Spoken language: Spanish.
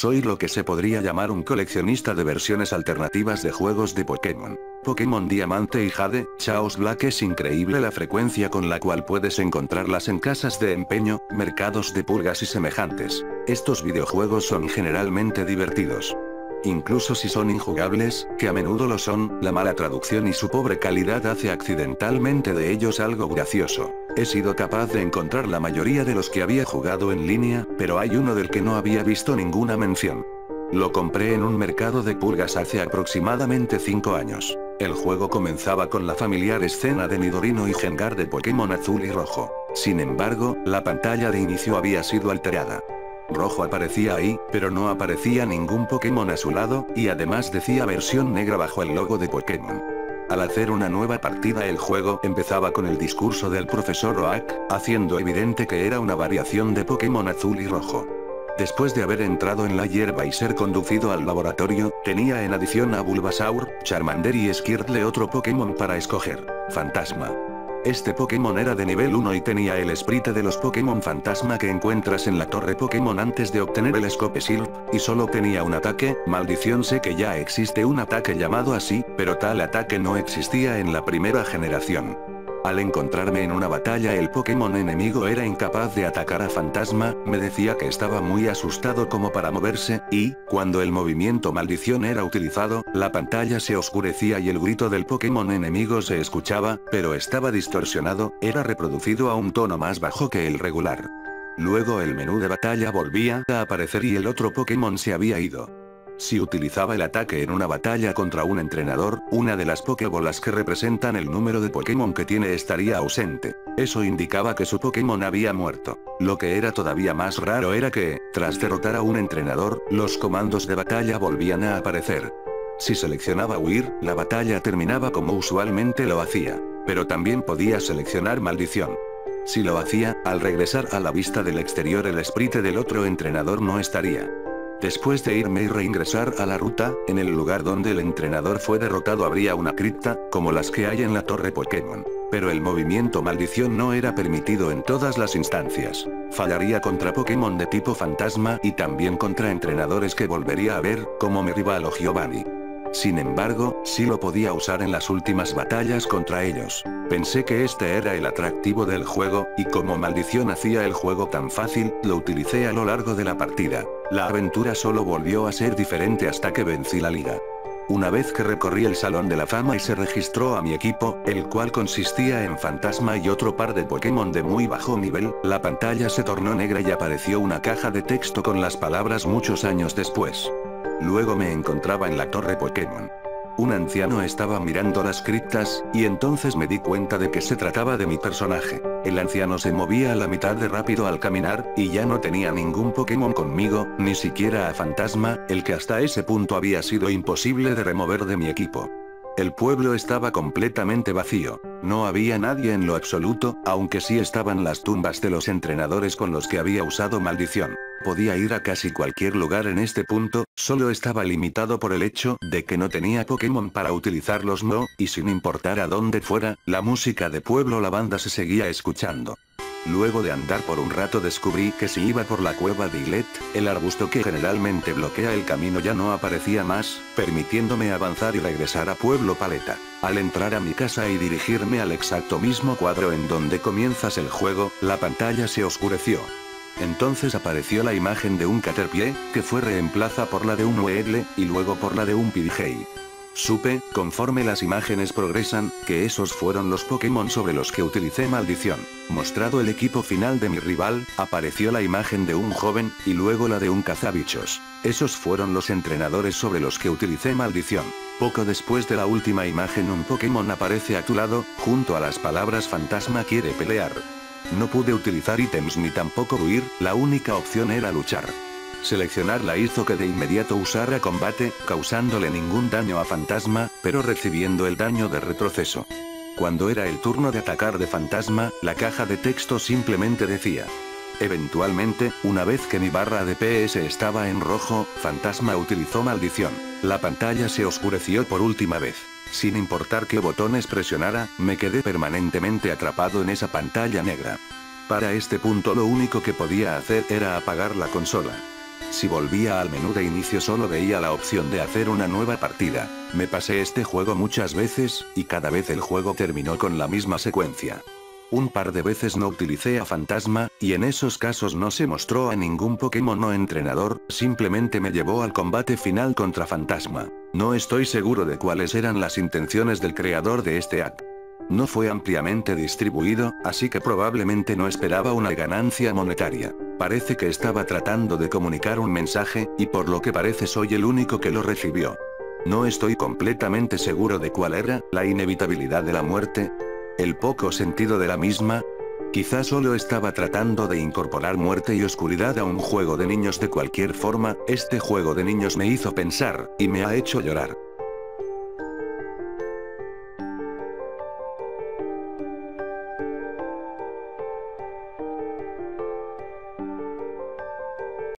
Soy lo que se podría llamar un coleccionista de versiones alternativas de juegos de Pokémon. Pokémon Diamante y Jade, Chaos Black. Es increíble la frecuencia con la cual puedes encontrarlas en casas de empeño, mercados de pulgas y semejantes. Estos videojuegos son generalmente divertidos. Incluso si son injugables, que a menudo lo son, la mala traducción y su pobre calidad hace accidentalmente de ellos algo gracioso. He sido capaz de encontrar la mayoría de los que había jugado en línea, pero hay uno del que no había visto ninguna mención. Lo compré en un mercado de pulgas hace aproximadamente 5 años. El juego comenzaba con la familiar escena de Nidorino y Gengar de Pokémon Azul y Rojo. Sin embargo, la pantalla de inicio había sido alterada. Rojo aparecía ahí, pero no aparecía ningún Pokémon a su lado, y además decía versión negra bajo el logo de Pokémon. Al hacer una nueva partida el juego empezaba con el discurso del profesor Oak, haciendo evidente que era una variación de Pokémon Azul y Rojo. Después de haber entrado en la hierba y ser conducido al laboratorio, tenía en adición a Bulbasaur, Charmander y Squirtle otro Pokémon para escoger, Fantasma. Este Pokémon era de nivel 1 y tenía el sprite de los Pokémon Fantasma que encuentras en la torre Pokémon antes de obtener el Scope-Silp, y solo tenía un ataque. Maldición, sé que ya existe un ataque llamado así, pero tal ataque no existía en la primera generación. Al encontrarme en una batalla el Pokémon enemigo era incapaz de atacar a Fantasma, me decía que estaba muy asustado como para moverse, y, cuando el movimiento maldición era utilizado, la pantalla se oscurecía y el grito del Pokémon enemigo se escuchaba, pero estaba distorsionado, era reproducido a un tono más bajo que el regular. Luego el menú de batalla volvía a aparecer y el otro Pokémon se había ido. Si utilizaba el ataque en una batalla contra un entrenador, una de las Pokébolas que representan el número de Pokémon que tiene estaría ausente. Eso indicaba que su Pokémon había muerto. Lo que era todavía más raro era que, tras derrotar a un entrenador, los comandos de batalla volvían a aparecer. Si seleccionaba huir, la batalla terminaba como usualmente lo hacía. Pero también podía seleccionar maldición. Si lo hacía, al regresar a la vista del exterior el sprite del otro entrenador no estaría. Después de irme y reingresar a la ruta, en el lugar donde el entrenador fue derrotado habría una cripta, como las que hay en la torre Pokémon. Pero el movimiento maldición no era permitido en todas las instancias. Fallaría contra Pokémon de tipo fantasma y también contra entrenadores que volvería a ver, como mi rival o Giovanni. Sin embargo, sí lo podía usar en las últimas batallas contra ellos. Pensé que este era el atractivo del juego, y como maldición hacía el juego tan fácil, lo utilicé a lo largo de la partida. La aventura solo volvió a ser diferente hasta que vencí la liga. Una vez que recorrí el Salón de la Fama y se registró a mi equipo, el cual consistía en Fantasma y otro par de Pokémon de muy bajo nivel, la pantalla se tornó negra y apareció una caja de texto con las palabras muchos años después. Luego me encontraba en la torre Pokémon. Un anciano estaba mirando las criptas, y entonces me di cuenta de que se trataba de mi personaje. El anciano se movía a la mitad de rápido al caminar, y ya no tenía ningún Pokémon conmigo, ni siquiera a Fantasma, el que hasta ese punto había sido imposible de remover de mi equipo. El pueblo estaba completamente vacío. No había nadie en lo absoluto, aunque sí estaban las tumbas de los entrenadores con los que había usado maldición. Podía ir a casi cualquier lugar en este punto, solo estaba limitado por el hecho de que no tenía Pokémon para utilizarlos y sin importar a dónde fuera, la música de pueblo la banda se seguía escuchando. Luego de andar por un rato descubrí que si iba por la cueva de Islet, el arbusto que generalmente bloquea el camino ya no aparecía más, permitiéndome avanzar y regresar a Pueblo Paleta. Al entrar a mi casa y dirigirme al exacto mismo cuadro en donde comienzas el juego, la pantalla se oscureció. Entonces apareció la imagen de un Caterpie, que fue reemplazada por la de un Weedle, y luego por la de un Pidgey. Supe, conforme las imágenes progresan, que esos fueron los Pokémon sobre los que utilicé maldición. Mostrado el equipo final de mi rival, apareció la imagen de un joven, y luego la de un cazabichos. Esos fueron los entrenadores sobre los que utilicé maldición. Poco después de la última imagen un Pokémon aparece a tu lado, junto a las palabras Fantasma quiere pelear. No pude utilizar ítems ni tampoco huir, la única opción era luchar. Seleccionarla hizo que de inmediato usara combate, causándole ningún daño a Fantasma, pero recibiendo el daño de retroceso. Cuando era el turno de atacar de Fantasma, la caja de texto simplemente decía. Eventualmente, una vez que mi barra de PS estaba en rojo, Fantasma utilizó maldición. La pantalla se oscureció por última vez. Sin importar qué botones presionara, me quedé permanentemente atrapado en esa pantalla negra. Para este punto lo único que podía hacer era apagar la consola. Si volvía al menú de inicio solo veía la opción de hacer una nueva partida. Me pasé este juego muchas veces, y cada vez el juego terminó con la misma secuencia. Un par de veces no utilicé a Fantasma, y en esos casos no se mostró a ningún Pokémon o entrenador, simplemente me llevó al combate final contra Fantasma. No estoy seguro de cuáles eran las intenciones del creador de este app. No fue ampliamente distribuido, así que probablemente no esperaba una ganancia monetaria. Parece que estaba tratando de comunicar un mensaje, y por lo que parece soy el único que lo recibió. No estoy completamente seguro de cuál era, la inevitabilidad de la muerte, el poco sentido de la misma. Quizá solo estaba tratando de incorporar muerte y oscuridad a un juego de niños de cualquier forma, este juego de niños me hizo pensar, y me ha hecho llorar.